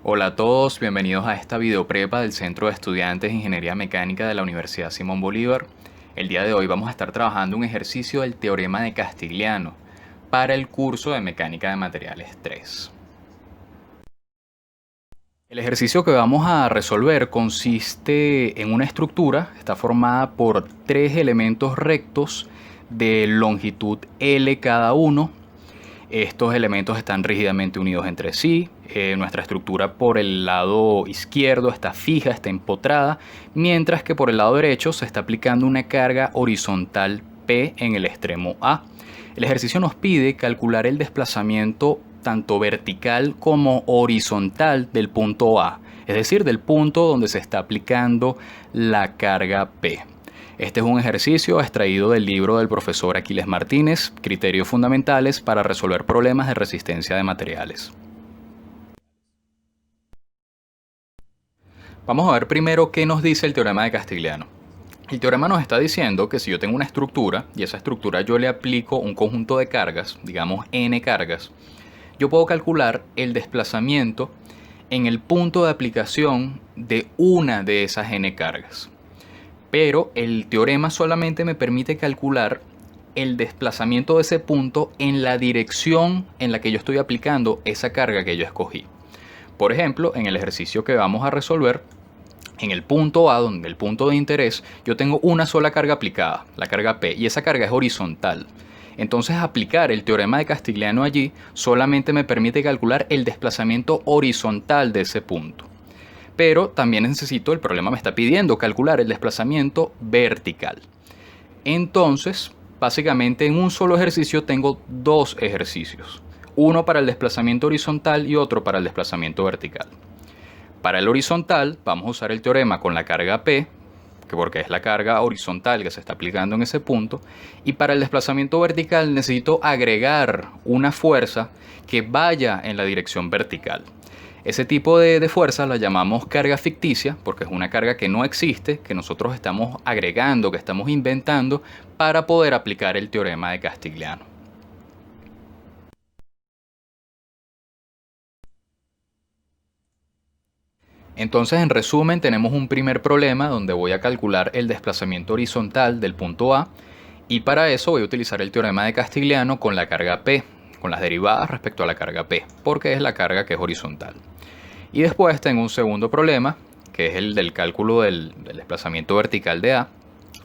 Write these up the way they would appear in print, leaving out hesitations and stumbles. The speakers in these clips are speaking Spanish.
Hola a todos, bienvenidos a esta videoprepa del Centro de Estudiantes de Ingeniería Mecánica de la Universidad Simón Bolívar. El día de hoy vamos a estar trabajando un ejercicio del Teorema de Castigliano para el curso de Mecánica de Materiales 3. El ejercicio que vamos a resolver consiste en una estructura, está formada por tres elementos rectos de longitud L cada uno. Estos elementos están rígidamente unidos entre sí. Nuestra estructura por el lado izquierdo está fija, está empotrada, mientras que por el lado derecho se está aplicando una carga horizontal P en el extremo A. El ejercicio nos pide calcular el desplazamiento tanto vertical como horizontal del punto A, es decir, del punto donde se está aplicando la carga P. Este es un ejercicio extraído del libro del profesor Aquiles Martínez, Criterios Fundamentales para resolver problemas de resistencia de materiales. Vamos a ver primero qué nos dice el teorema de Castigliano. El teorema nos está diciendo que si yo tengo una estructura y a esa estructura yo le aplico un conjunto de cargas, digamos n cargas, yo puedo calcular el desplazamiento en el punto de aplicación de una de esas n cargas. Pero el teorema solamente me permite calcular el desplazamiento de ese punto en la dirección en la que yo estoy aplicando esa carga que yo escogí. Por ejemplo, en el ejercicio que vamos a resolver, en el punto A, donde el punto de interés, yo tengo una sola carga aplicada, la carga P, y esa carga es horizontal. Entonces aplicar el teorema de Castigliano allí solamente me permite calcular el desplazamiento horizontal de ese punto. Pero también necesito, el problema me está pidiendo calcular el desplazamiento vertical. Entonces, básicamente en un solo ejercicio tengo dos ejercicios. Uno para el desplazamiento horizontal y otro para el desplazamiento vertical. Para el horizontal vamos a usar el teorema con la carga P, porque es la carga horizontal que se está aplicando en ese punto. Y para el desplazamiento vertical necesito agregar una fuerza que vaya en la dirección vertical. Ese tipo de fuerza la llamamos carga ficticia, porque es una carga que no existe, que nosotros estamos agregando, que estamos inventando para poder aplicar el teorema de Castigliano. Entonces, en resumen, tenemos un primer problema donde voy a calcular el desplazamiento horizontal del punto A, y para eso voy a utilizar el teorema de Castigliano con la carga P, con las derivadas respecto a la carga P, porque es la carga que es horizontal. Y después tengo un segundo problema, que es el del cálculo del desplazamiento vertical de A,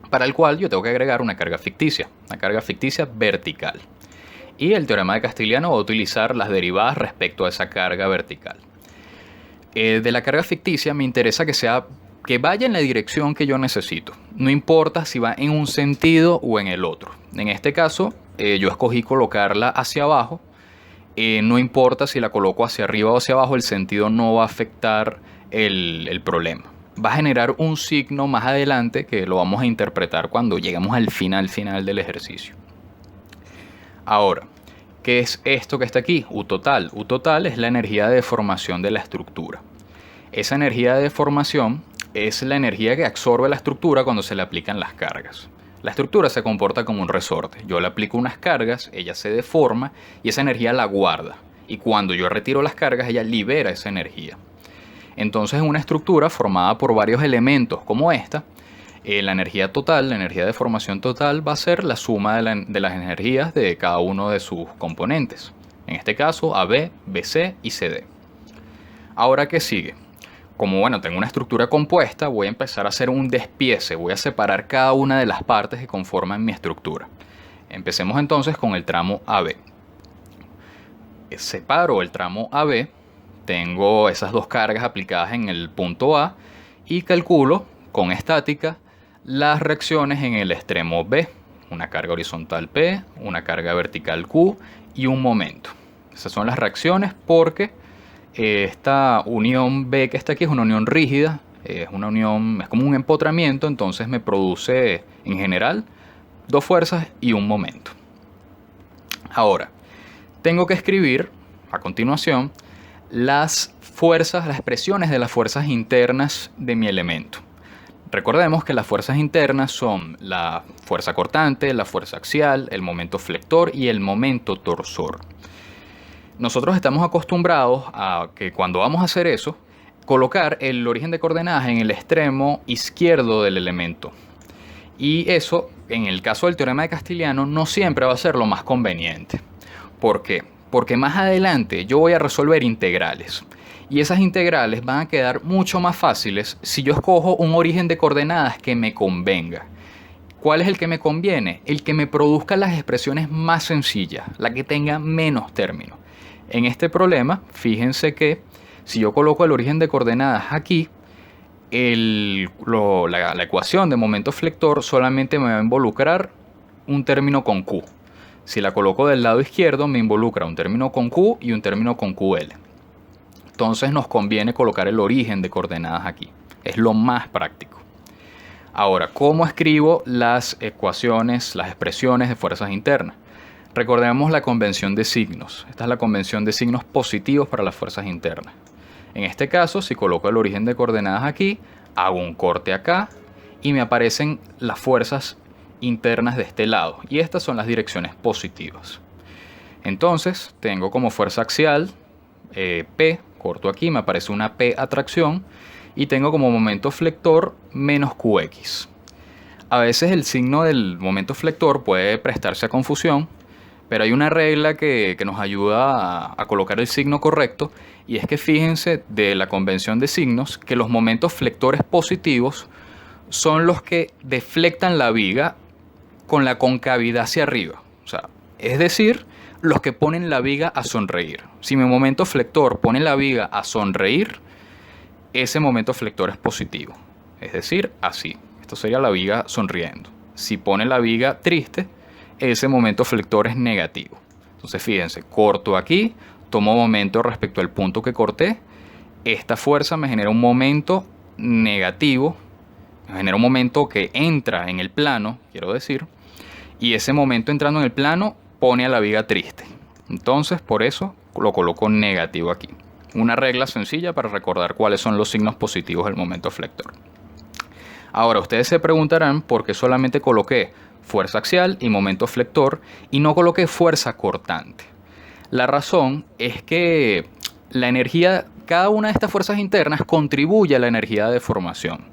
para el cual yo tengo que agregar una carga ficticia vertical. Y el teorema de Castigliano va a utilizar las derivadas respecto a esa carga vertical. De la carga ficticia me interesa que vaya en la dirección que yo necesito. No importa si va en un sentido o en el otro. En este caso, yo escogí colocarla hacia abajo. No importa si la coloco hacia arriba o hacia abajo, el sentido no va a afectar el problema. Va a generar un signo más adelante que lo vamos a interpretar cuando lleguemos al final del ejercicio. Ahora, ¿qué es esto que está aquí? U total. U total es la energía de deformación de la estructura. Esa energía de deformación es la energía que absorbe la estructura cuando se le aplican las cargas. La estructura se comporta como un resorte. Yo le aplico unas cargas, ella se deforma y esa energía la guarda. Y cuando yo retiro las cargas, ella libera esa energía. Entonces, en una estructura formada por varios elementos como esta, la energía total, la energía de deformación total, va a ser la suma de las energías de cada uno de sus componentes. En este caso, AB, BC y CD. Ahora, ¿qué sigue? Como tengo una estructura compuesta, voy a empezar a hacer un despiece, voy a separar cada una de las partes que conforman mi estructura. Empecemos entonces con el tramo AB. Separo el tramo AB, tengo esas dos cargas aplicadas en el punto A y calculo con estática las reacciones en el extremo B. Una carga horizontal P, una carga vertical Q y un momento. Esas son las reacciones porque esta unión B que está aquí es una unión rígida, es como un empotramiento, entonces me produce en general dos fuerzas y un momento. Ahora, tengo que escribir a continuación las expresiones de las fuerzas internas de mi elemento. Recordemos que las fuerzas internas son la fuerza cortante, la fuerza axial, el momento flector y el momento torsor. Nosotros estamos acostumbrados a que cuando vamos a hacer eso, colocar el origen de coordenadas en el extremo izquierdo del elemento. Y eso, en el caso del teorema de Castigliano, no siempre va a ser lo más conveniente. ¿Por qué? Porque más adelante yo voy a resolver integrales. Y esas integrales van a quedar mucho más fáciles si yo escojo un origen de coordenadas que me convenga. ¿Cuál es el que me conviene? El que me produzca las expresiones más sencillas, la que tenga menos términos. En este problema, fíjense que si yo coloco el origen de coordenadas aquí, la ecuación de momento flector solamente me va a involucrar un término con Q. Si la coloco del lado izquierdo, me involucra un término con Q y un término con QL. Entonces nos conviene colocar el origen de coordenadas aquí. Es lo más práctico. Ahora, ¿cómo escribo las ecuaciones, las expresiones de fuerzas internas? Recordemos la convención de signos. Esta es la convención de signos positivos para las fuerzas internas. En este caso, si coloco el origen de coordenadas aquí, hago un corte acá y me aparecen las fuerzas internas de este lado. Y estas son las direcciones positivas. Entonces, tengo como fuerza axial P, corto aquí, me aparece una P atracción. Y tengo como momento flector menos QX. A veces el signo del momento flector puede prestarse a confusión, pero hay una regla que nos ayuda a colocar el signo correcto, y es que fíjense de la convención de signos que los momentos flectores positivos son los que deflectan la viga con la concavidad hacia arriba. O sea, es decir, los que ponen la viga a sonreír. Si mi momento flector pone la viga a sonreír, ese momento flector es positivo. Es decir, así. Esto sería la viga sonriendo. Si pone la viga triste, ese momento flector es negativo. Entonces fíjense, corto aquí, tomo momento respecto al punto que corté. Esta fuerza me genera un momento negativo, me genera un momento que entra en el plano, quiero decir, y ese momento entrando en el plano pone a la viga triste. Entonces por eso lo coloco negativo aquí. Una regla sencilla para recordar cuáles son los signos positivos del momento flector. Ahora ustedes se preguntarán por qué solamente coloqué fuerza axial y momento flector y no coloqué fuerza cortante. La razón es que la energía, cada una de estas fuerzas internas contribuye a la energía de deformación.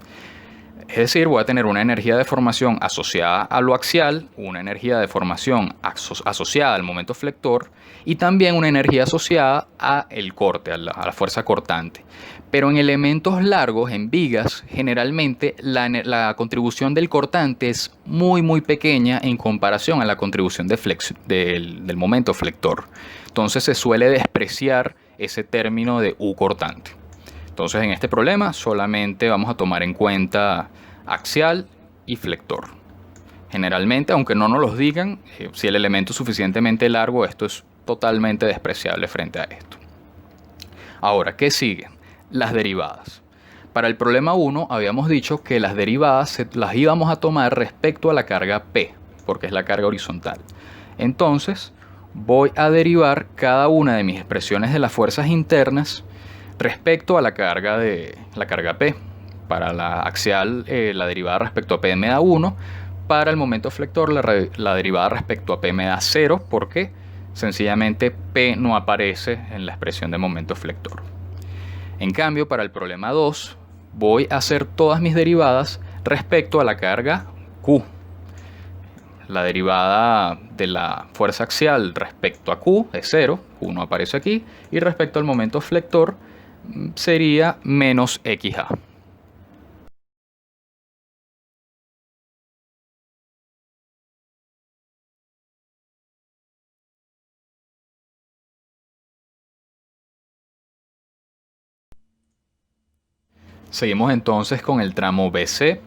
Es decir, voy a tener una energía de deformación asociada a lo axial, una energía de deformación asociada al momento flector y también una energía asociada a el corte, a la fuerza cortante. Pero en elementos largos, en vigas, generalmente la contribución del cortante es muy pequeña en comparación a la contribución del momento flector. Entonces se suele despreciar ese término de U cortante. Entonces en este problema solamente vamos a tomar en cuenta axial y flector. Generalmente, aunque no nos los digan, si el elemento es suficientemente largo, esto es totalmente despreciable frente a esto. Ahora, ¿qué sigue? Las derivadas. Para el problema 1 habíamos dicho que las derivadas las íbamos a tomar respecto a la carga P, porque es la carga horizontal. Entonces, voy a derivar cada una de mis expresiones de las fuerzas internas respecto a la carga P. Para la axial, la derivada respecto a P me da 1. Para el momento flector, la derivada respecto a P me da 0, porque sencillamente P no aparece en la expresión de momento flector. En cambio, para el problema 2, voy a hacer todas mis derivadas respecto a la carga Q. La derivada de la fuerza axial respecto a Q es 0, Q no aparece aquí, y respecto al momento flector sería menos XA. Seguimos entonces con el tramo BC.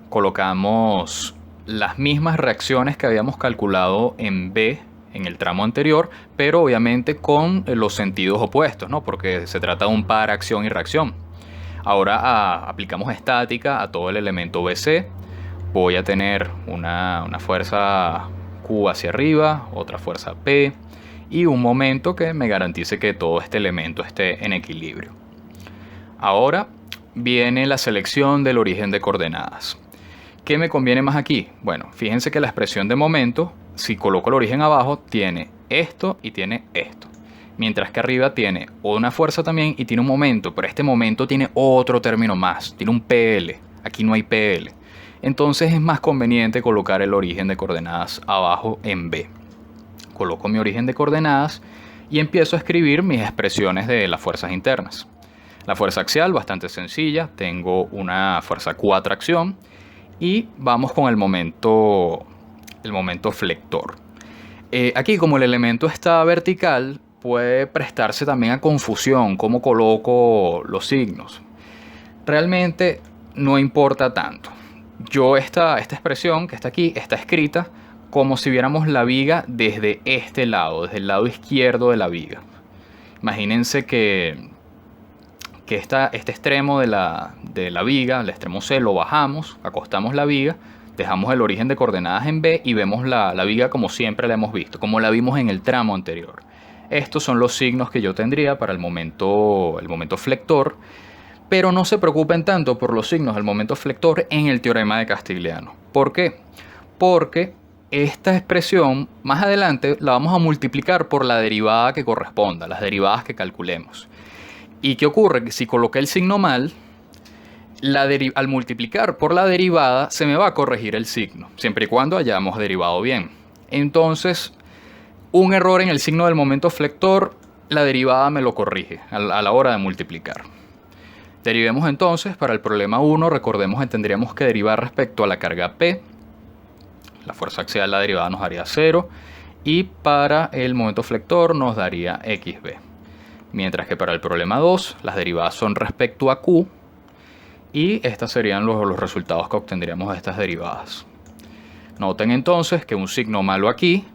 Colocamos las mismas reacciones que habíamos calculado en B en el tramo anterior, pero obviamente con los sentidos opuestos, ¿no? Porque se trata de un par acción y reacción. Ahora aplicamos estática a todo el elemento BC. Voy a tener una fuerza Q hacia arriba, otra fuerza P y un momento que me garantice que todo este elemento esté en equilibrio. Ahora viene la selección del origen de coordenadas. ¿Qué me conviene más aquí? Bueno, fíjense que la expresión de momento, si coloco el origen abajo, tiene esto y tiene esto. Mientras que arriba tiene una fuerza también y tiene un momento, pero este momento tiene otro término más, tiene un PL, aquí no hay PL. Entonces es más conveniente colocar el origen de coordenadas abajo en B. Coloco mi origen de coordenadas y empiezo a escribir mis expresiones de las fuerzas internas. La fuerza axial, bastante sencilla, tengo una fuerza Q a tracción y vamos con el momento flector. Aquí, como el elemento está vertical, puede prestarse también a confusión cómo coloco los signos. Realmente no importa tanto. Yo esta expresión que está aquí está escrita como si viéramos la viga desde este lado, desde el lado izquierdo de la viga. Imagínense que este extremo de la viga, el extremo C, lo bajamos, acostamos la viga, dejamos el origen de coordenadas en B y vemos la viga como siempre la hemos visto, como la vimos en el tramo anterior. Estos son los signos que yo tendría para el momento flector, pero no se preocupen tanto por los signos del momento flector en el teorema de Castigliano. ¿Por qué? Porque esta expresión más adelante la vamos a multiplicar por la derivada que corresponda, las derivadas que calculemos. ¿Y qué ocurre? Que si coloqué el signo mal, al multiplicar por la derivada se me va a corregir el signo, siempre y cuando hayamos derivado bien. Entonces, un error en el signo del momento flector, la derivada me lo corrige a la hora de multiplicar. Derivemos entonces, para el problema 1, recordemos que tendríamos que derivar respecto a la carga P. La fuerza axial, la derivada nos daría 0. Y para el momento flector nos daría XB. Mientras que para el problema 2, las derivadas son respecto a Q. Y estos serían los resultados que obtendríamos de estas derivadas. Noten entonces que un signo malo aquí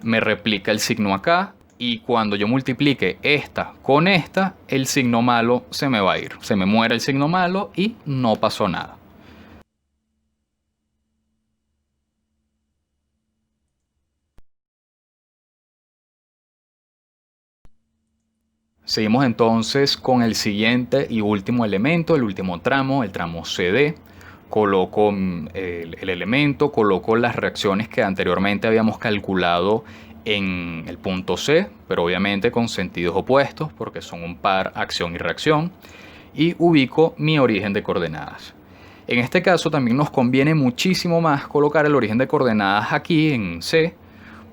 me replica el signo acá. Y cuando yo multiplique esta con esta, el signo malo se me va a ir. Se me muere el signo malo y no pasó nada. Seguimos entonces con el siguiente y último elemento, el último tramo, el tramo CD. Coloco el elemento, coloco las reacciones que anteriormente habíamos calculado en el punto C, pero obviamente con sentidos opuestos porque son un par acción y reacción, y ubico mi origen de coordenadas. En este caso también nos conviene muchísimo más colocar el origen de coordenadas aquí en C,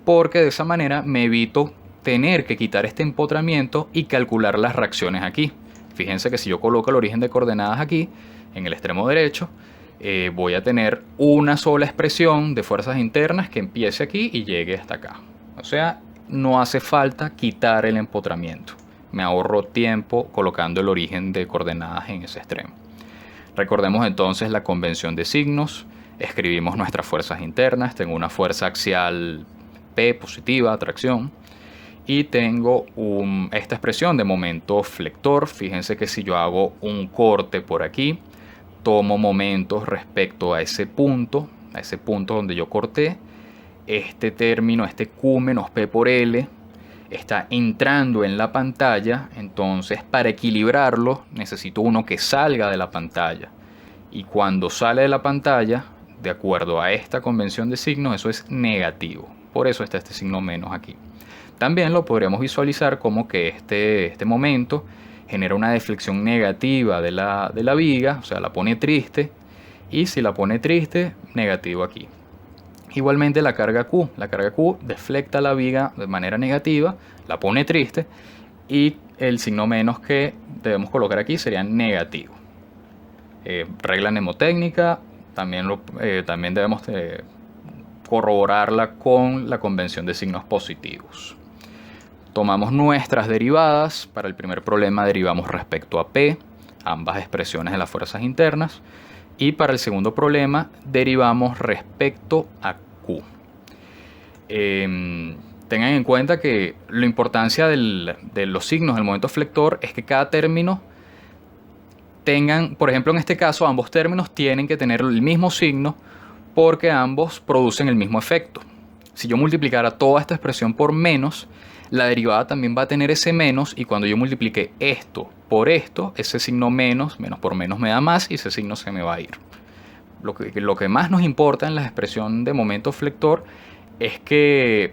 porque de esa manera me evito tener que quitar este empotramiento y calcular las reacciones aquí. Fíjense que si yo coloco el origen de coordenadas aquí, en el extremo derecho, voy a tener una sola expresión de fuerzas internas que empiece aquí y llegue hasta acá. O sea, no hace falta quitar el empotramiento. Me ahorro tiempo colocando el origen de coordenadas en ese extremo. Recordemos entonces la convención de signos. Escribimos nuestras fuerzas internas. Tengo una fuerza axial P positiva, atracción. Y tengo esta expresión de momento flector. Fíjense que si yo hago un corte por aquí, tomo momentos respecto a ese punto donde yo corté. Este término, este Q menos P por L, está entrando en la pantalla. Entonces, para equilibrarlo, necesito uno que salga de la pantalla. Y cuando sale de la pantalla, de acuerdo a esta convención de signos, eso es negativo. Por eso está este signo menos aquí. También lo podríamos visualizar como que este momento genera una deflexión negativa de la viga, o sea, la pone triste. Y si la pone triste, negativo aquí. Igualmente la carga Q deflecta la viga de manera negativa, la pone triste y el signo menos que debemos colocar aquí sería negativo. Regla mnemotécnica, también debemos corroborarla con la convención de signos positivos. Tomamos nuestras derivadas. Para el primer problema derivamos respecto a P, ambas expresiones de las fuerzas internas. Y para el segundo problema derivamos respecto a Q. Tengan en cuenta que la importancia de los signos del momento flector es que cada término tengan, por ejemplo en este caso, ambos términos tienen que tener el mismo signo porque ambos producen el mismo efecto. Si yo multiplicara toda esta expresión por menos, la derivada también va a tener ese menos, y cuando yo multiplique esto por esto, ese signo menos por menos me da más y ese signo se me va a ir. Lo que más nos importa en la expresión de momento flector es que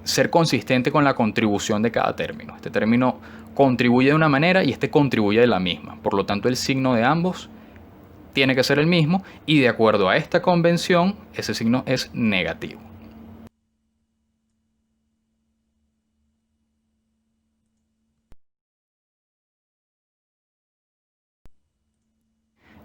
ser consistente con la contribución de cada término. Este término contribuye de una manera y este contribuye de la misma. Por lo tanto, el signo de ambos tiene que ser el mismo y de acuerdo a esta convención, ese signo es negativo.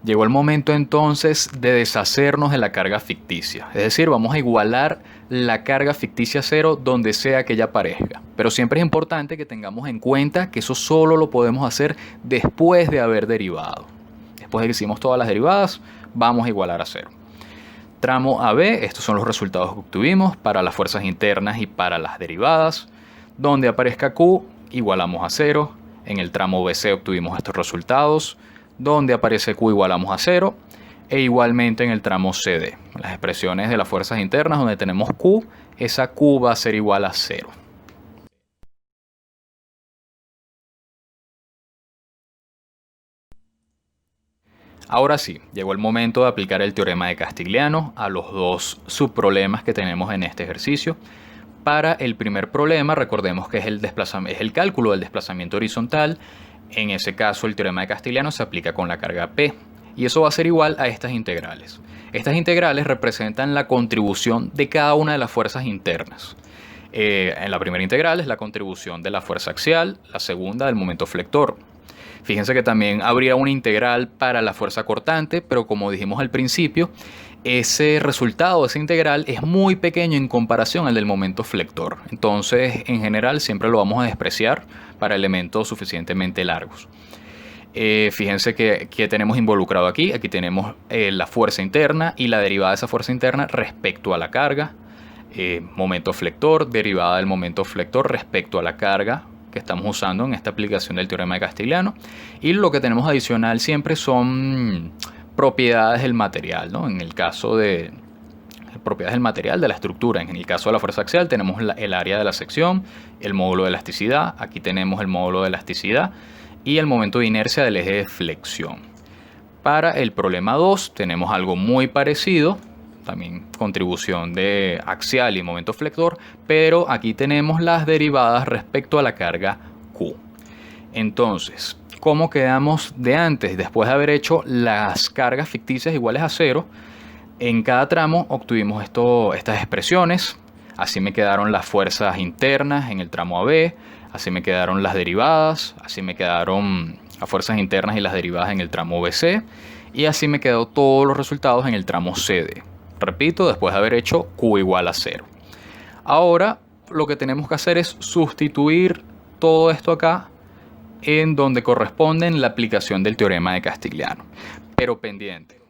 Llegó el momento entonces de deshacernos de la carga ficticia, es decir, vamos a igualar la carga ficticia a cero donde sea que ella aparezca. Pero siempre es importante que tengamos en cuenta que eso solo lo podemos hacer después de haber derivado. Después de que hicimos todas las derivadas, vamos a igualar a cero. Tramo AB, estos son los resultados que obtuvimos para las fuerzas internas y para las derivadas. Donde aparezca Q, igualamos a cero. En el tramo BC obtuvimos estos resultados. Donde aparece Q igualamos a 0 e igualmente en el tramo CD. Las expresiones de las fuerzas internas donde tenemos Q, esa Q va a ser igual a 0. Ahora sí, llegó el momento de aplicar el teorema de Castigliano a los dos subproblemas que tenemos en este ejercicio. Para el primer problema, recordemos que es el cálculo del desplazamiento horizontal. En ese caso, el teorema de Castigliano se aplica con la carga P y eso va a ser igual a estas integrales. Estas integrales representan la contribución de cada una de las fuerzas internas. En la primera integral es la contribución de la fuerza axial, la segunda del momento flector. Fíjense que también habría una integral para la fuerza cortante, pero como dijimos al principio, ese resultado, esa integral, es muy pequeño en comparación al del momento flector. Entonces, en general, siempre lo vamos a despreciar para elementos suficientemente largos. Fíjense que tenemos involucrado aquí. Aquí tenemos la fuerza interna y la derivada de esa fuerza interna respecto a la carga. Momento flector, derivada del momento flector respecto a la carga que estamos usando en esta aplicación del teorema de Castigliano. Y lo que tenemos adicional siempre son propiedades del material, ¿no? En el caso de propiedades del material, de la estructura. En el caso de la fuerza axial tenemos el área de la sección, el módulo de elasticidad, aquí tenemos el módulo de elasticidad y el momento de inercia del eje de flexión. Para el problema 2 tenemos algo muy parecido, también contribución de axial y momento flector, pero aquí tenemos las derivadas respecto a la carga Q. Entonces, ¿cómo quedamos de antes? Después de haber hecho las cargas ficticias iguales a 0, en cada tramo obtuvimos estas expresiones. Así me quedaron las fuerzas internas en el tramo AB, así me quedaron las derivadas, así me quedaron las fuerzas internas y las derivadas en el tramo BC, y así me quedó todos los resultados en el tramo CD. Repito, después de haber hecho Q igual a 0. Ahora lo que tenemos que hacer es sustituir todo esto acá en donde corresponde la aplicación del teorema de Castigliano. Pero pendiente.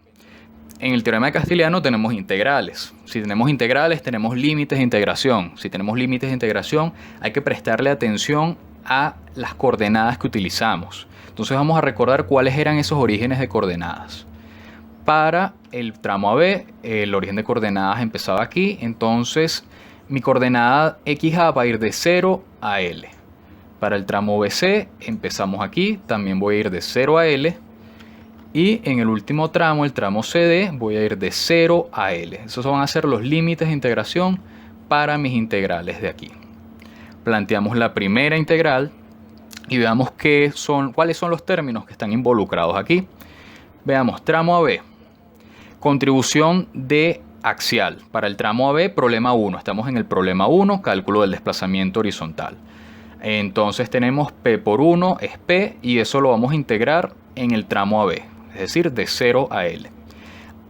En el teorema de Castigliano tenemos integrales. Si tenemos integrales, tenemos límites de integración. Si tenemos límites de integración, hay que prestarle atención a las coordenadas que utilizamos. Entonces vamos a recordar cuáles eran esos orígenes de coordenadas. Para el tramo AB, el origen de coordenadas empezaba aquí. Entonces mi coordenada XA va a ir de 0 a L. Para el tramo BC empezamos aquí. También voy a ir de 0 a L. Y en el último tramo, el tramo CD, voy a ir de 0 a L. Esos van a ser los límites de integración para mis integrales de aquí. Planteamos la primera integral y veamos cuáles son los términos que están involucrados aquí. Veamos, tramo AB. Contribución de axial. Para el tramo AB, problema 1. Estamos en el problema 1, cálculo del desplazamiento horizontal. Entonces tenemos P por 1 es P y eso lo vamos a integrar en el tramo AB. Es decir, de 0 a L.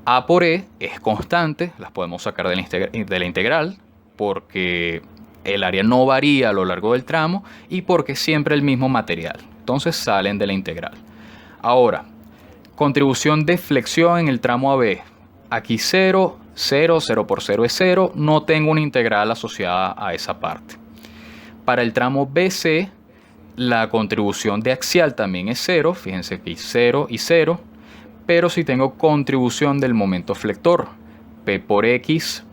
A por E es constante, las podemos sacar de la integral porque el área no varía a lo largo del tramo y porque siempre el mismo material. Entonces salen de la integral. Ahora, contribución de flexión en el tramo AB. Aquí 0, 0, 0 por 0 es 0. No tengo una integral asociada a esa parte. Para el tramo BC, la contribución de axial también es 0. Fíjense que hay 0 y 0. Pero si tengo contribución del momento flector, P por X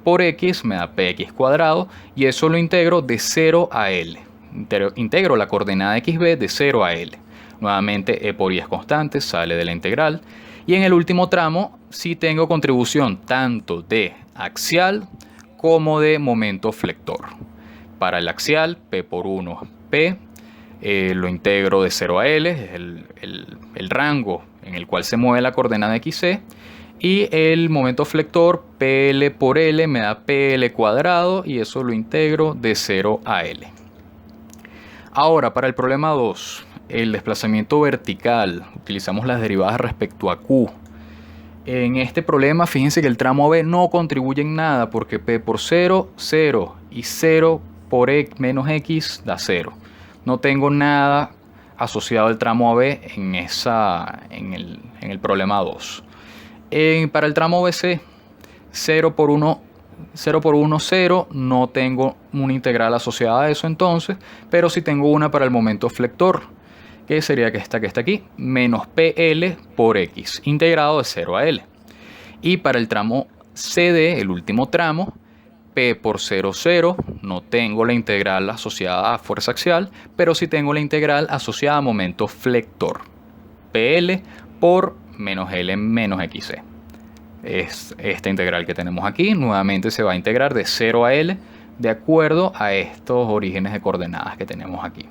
me da PX cuadrado y eso lo integro de 0 a L. Integro la coordenada XB de 0 a L. Nuevamente E por I es constante, sale de la integral. Y en el último tramo sí tengo contribución tanto de axial como de momento flector. Para el axial, P por 1, P. Lo integro de 0 a L, es el rango en el cual se mueve la coordenada XC. Y el momento flector, PL por L, me da PL cuadrado y eso lo integro de 0 a L. Ahora, para el problema 2, el desplazamiento vertical, utilizamos las derivadas respecto a Q. En este problema, fíjense que el tramo B no contribuye en nada porque P por 0, 0 y 0 por menos X da 0. No tengo nada asociado al tramo AB en el problema 2. Para el tramo BC, 0 por 1, 0, no tengo una integral asociada a eso entonces, pero sí tengo una para el momento flector, que sería que está aquí, menos PL por X, integrado de 0 a L. Y para el tramo CD, el último tramo, P por 0, 0, no tengo la integral asociada a fuerza axial, pero sí tengo la integral asociada a momento flector, PL por menos L menos XC. Es esta integral que tenemos aquí, nuevamente se va a integrar de 0 a L de acuerdo a estos orígenes de coordenadas que tenemos aquí.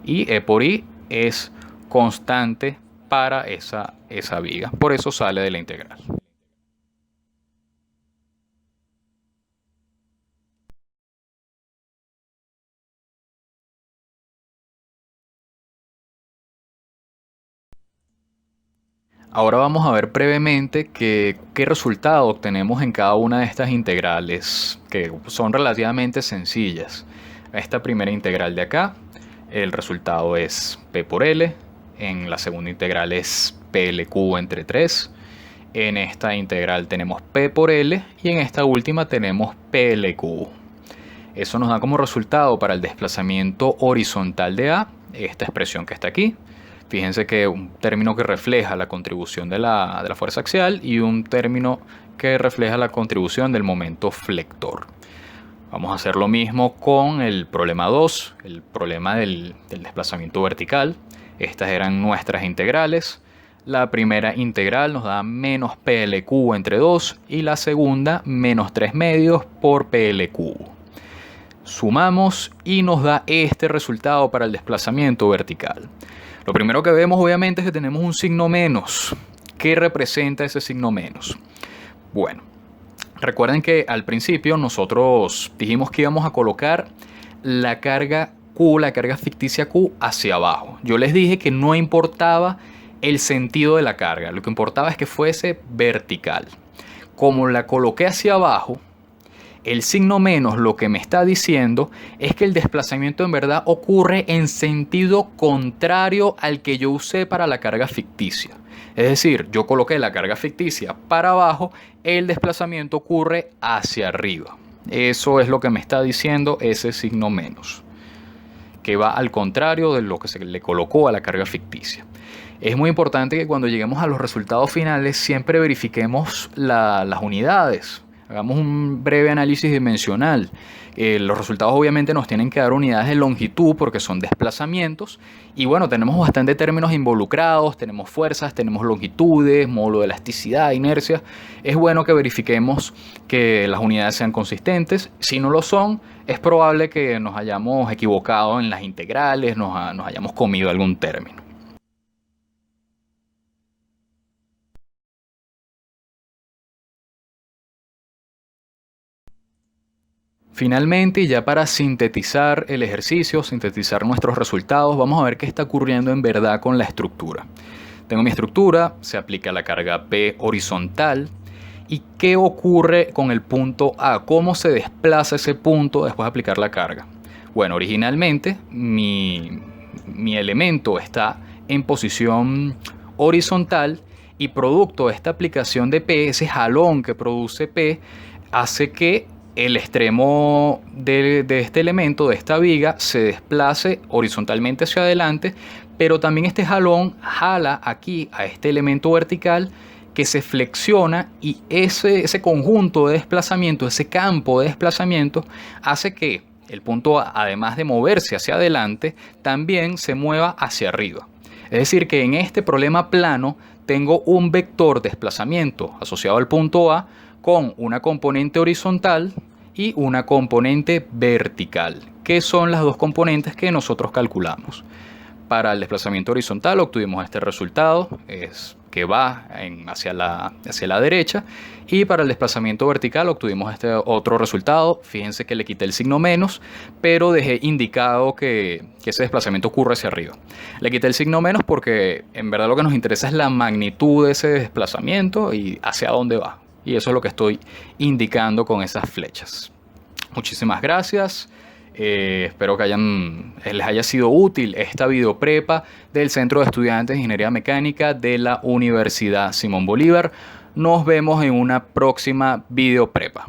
Y E por I es constante para esa viga, por eso sale de la integral. Ahora vamos a ver brevemente qué resultado obtenemos en cada una de estas integrales, que son relativamente sencillas. Esta primera integral de acá, el resultado es P por L. En la segunda integral es PLQ entre 3. En esta integral tenemos P por L y en esta última tenemos PLQ. Eso nos da como resultado para el desplazamiento horizontal de A, esta expresión que está aquí. Fíjense que un término que refleja la contribución de la fuerza axial y un término que refleja la contribución del momento flector. Vamos a hacer lo mismo con el problema 2, el problema del desplazamiento vertical. Estas eran nuestras integrales. La primera integral nos da menos PLQ entre 2 y la segunda menos 3 medios por PLQ. Sumamos y nos da este resultado para el desplazamiento vertical. Lo primero que vemos obviamente es que tenemos un signo menos. ¿Qué representa ese signo menos? Bueno, recuerden que al principio nosotros dijimos que íbamos a colocar la carga Q, la carga ficticia Q hacia abajo. Yo les dije que no importaba el sentido de la carga, lo que importaba es que fuese vertical. Como la coloqué hacia abajo, el signo menos lo que me está diciendo es que el desplazamiento en verdad ocurre en sentido contrario al que yo usé para la carga ficticia. Es decir, yo coloqué la carga ficticia para abajo, el desplazamiento ocurre hacia arriba. Eso es lo que me está diciendo ese signo menos, que va al contrario de lo que se le colocó a la carga ficticia. Es muy importante que cuando lleguemos a los resultados finales siempre verifiquemos las unidades. Hagamos un breve análisis dimensional. Los resultados obviamente nos tienen que dar unidades de longitud porque son desplazamientos. Y bueno, tenemos bastante términos involucrados, tenemos fuerzas, tenemos longitudes, módulo de elasticidad, inercia. Es bueno que verifiquemos que las unidades sean consistentes. Si no lo son, es probable que nos hayamos equivocado en las integrales, nos hayamos comido algún término. Finalmente, y ya para sintetizar el ejercicio, sintetizar nuestros resultados, vamos a ver qué está ocurriendo en verdad con la estructura. Tengo mi estructura, se aplica la carga P horizontal. ¿Y qué ocurre con el punto A? ¿Cómo se desplaza ese punto después de aplicar la carga? Bueno, originalmente mi elemento está en posición horizontal y producto de esta aplicación de P, ese jalón que produce P, hace que el extremo de este elemento, de esta viga, se desplace horizontalmente hacia adelante, pero también este jalón jala aquí a este elemento vertical que se flexiona y ese conjunto de desplazamiento, ese campo de desplazamiento, hace que el punto A, además de moverse hacia adelante, también se mueva hacia arriba. Es decir, que en este problema plano tengo un vector desplazamiento asociado al punto A con una componente horizontal y una componente vertical, que son las dos componentes que nosotros calculamos. Para el desplazamiento horizontal obtuvimos este resultado, es que va hacia la derecha, y para el desplazamiento vertical obtuvimos este otro resultado. Fíjense que le quité el signo menos, pero dejé indicado que ese desplazamiento ocurre hacia arriba. Le quité el signo menos porque en verdad lo que nos interesa es la magnitud de ese desplazamiento y hacia dónde va. Y eso es lo que estoy indicando con esas flechas. Muchísimas gracias. Espero que les haya sido útil esta videoprepa del Centro de Estudiantes de Ingeniería Mecánica de la Universidad Simón Bolívar. Nos vemos en una próxima videoprepa.